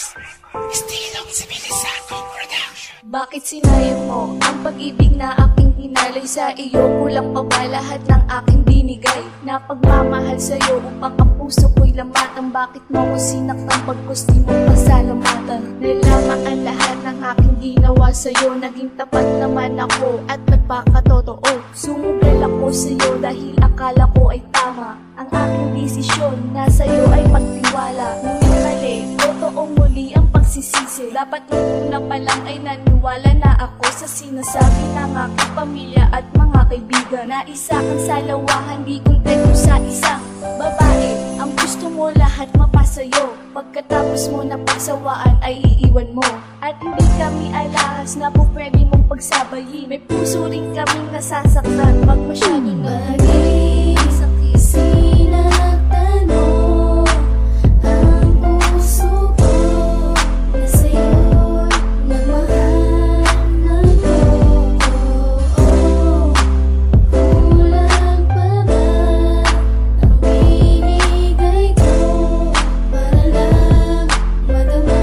Estilong Sibilisado Production. Bakit sinayang mo ang pag-ibig na aking inalay sa iyo? Kulang pa ba lahat ng aking binigay na pagmamahal sa'yo upang ang puso ko'y lamatan? Bakit mo ko sinaktan pagkus di mo pasalamatan? Nalaman ang lahat ng aking ginawa sa'yo. Naging tapat naman ako at nagpakatotoo. Sumugal ako sa'yo dahil akala ko ay tama ang aking desisyon na sa'yo ay magtiwala. Ngunit mali, totoong muli ang pagsisisi. Dapat nung una pa lang ay naniwala na ako sa sinasabi ng aking pamilya at mga kaibigan na isa kang salawahan, di kontento sa isang babae. Ang gusto mo lahat mapasayo, pagkatapos mo na pagsawaan ay iiwan mo. At hindi kami alahas na po pwede mong pagsabayin. May puso rin kaming nasasaktan pag masyado na sakit. Sinaktan mo ang puso ko na sa'yo'y nagmahal ng totoo. Kulang pa ba ang binigay ko para lang madama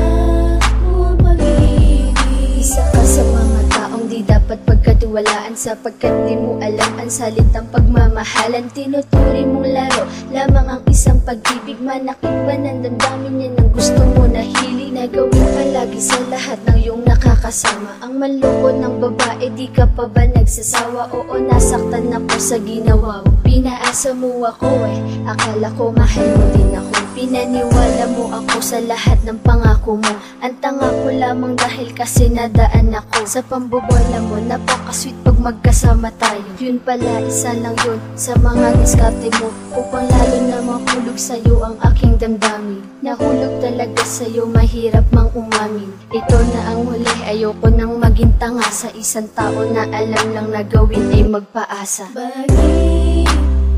mo ang pag-ibig? Isa ka sa mga taong di dapat pagkatiwalaan, sapagkat di mo alam ang salitang pagmamahalan. Tinuturi mong laro lamang ang isang pag-ibig. Manakit ba ng damdamin yan ang gusto mo na hiling na gawin palagi sa lahat ng iyong nakakasama? Ang manloko ng babae, di ka pa ba nagsasawa? Oo, nasaktan ako sa ginawa mo. Pinaasa mo ako akala ko mahal mo din ako. Pinaniwala mo ako sa lahat ng pangako mo. Ang tanga ko lamang dahil kasi nadaan ako sa pambobola mo. Napaka-sweet pag magkasama tayo. Yun pala, isa lang yun sa mga diskarte mo upang lalo na mahulog sa'yo ang aking damdamin. Nahulog talaga sa'yo, mahirap mang umamin. Ito na ang huli, ayoko nang maging tanga sa isang tao na alam lang na gawin ay magpaasa. Bakit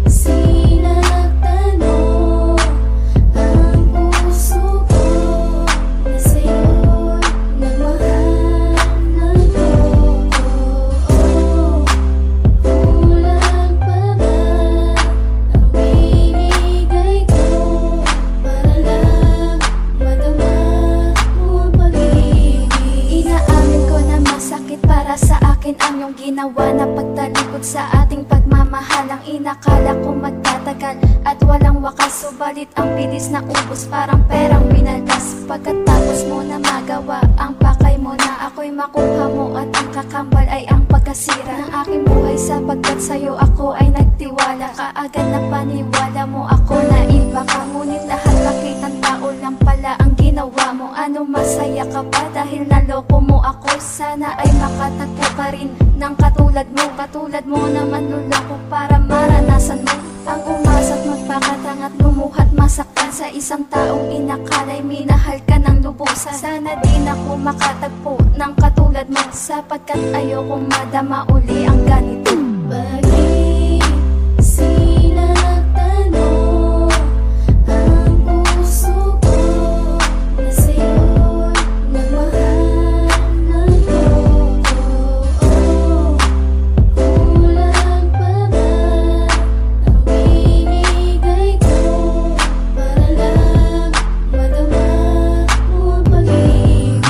sinaktan mo ang puso ko na sa'yo'y nagmahal ng totoo? Kulang pa ba ang binigay ko para lang madama mo ang pag-ibig? Inaamin ko na masakit para sa akin ang iyong ginawa na pagtalikod sa ating pagmamahal. Ang inakala ko magtatagal at walang wakas, subalit ang bilis na ubos parang perang binaldas. Pagkatapos mo na magawa ang pakay mo na ako'y makuha mo, at ang kakambal ay ang pagkasira ng aking buhay, sapagkat sa'yo ako ay nagtiwala. Kaagad na paniwala mo ako na iba ka, ngunit lahat nakitang tao lang pala ang ginawa mo. Ano, masaya ka ba dahil naloko mo ako? Sana ay makatagpo ka rin ng katulad mo naman nuloko para maranasan mo ang umasa't magpakatangat, lumuhat masaktan sa isang taong inakala'y minahal ka ng lubusan. Sana din ako makatagpo ng katulad mo, sapagkat ayokong madama uli ang ganito. Bakit sinaktan mo ang puso ko na sa'yo'y nagmahal ng totoo? Kulang pa ba ang binigay ko para lang madama mo ang pag-ibig?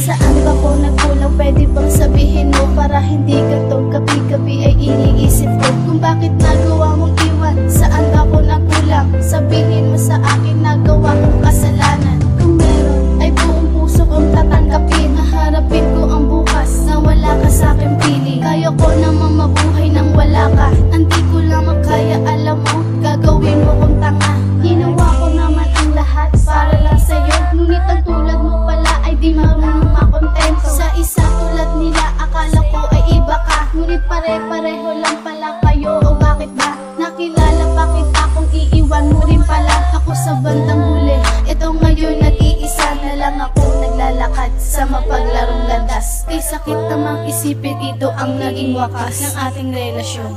Saan ba ko nagkulang? Pwede bang sabihin mo para hindi ka tong gabi-gabi ay iniisip ko kung bakit nagawa mong iwan? Saan ba ko nagkulang? Sabihin mo sa akin nagawa kong kasalanan. Kung meron ay buong puso kong tatanggapin. Haharapin ko ang bukas na wala ka sa aking piling. Kaya ko namang mabuhay nang wala ka. Hindi ko lang makaya, alam mo, gagawin mo kong tanga. Ginawa ko naman ang lahat para lang sa'yo, ngunit ang tulad mo pala ay di marunong makontento. Sa isa tulad nila akala ko ay iba ka, ngunit pare-pareho lang pala kayo. O bakit ba nakilala pa kita kung iiwan mo rin pala ako sa bandang huli? Ito ngayon nag-iisa na lang ako naglalakad sa mapaglarong landas. Kay sakit namang isipin ito ang naging wakas ng ating relasyon.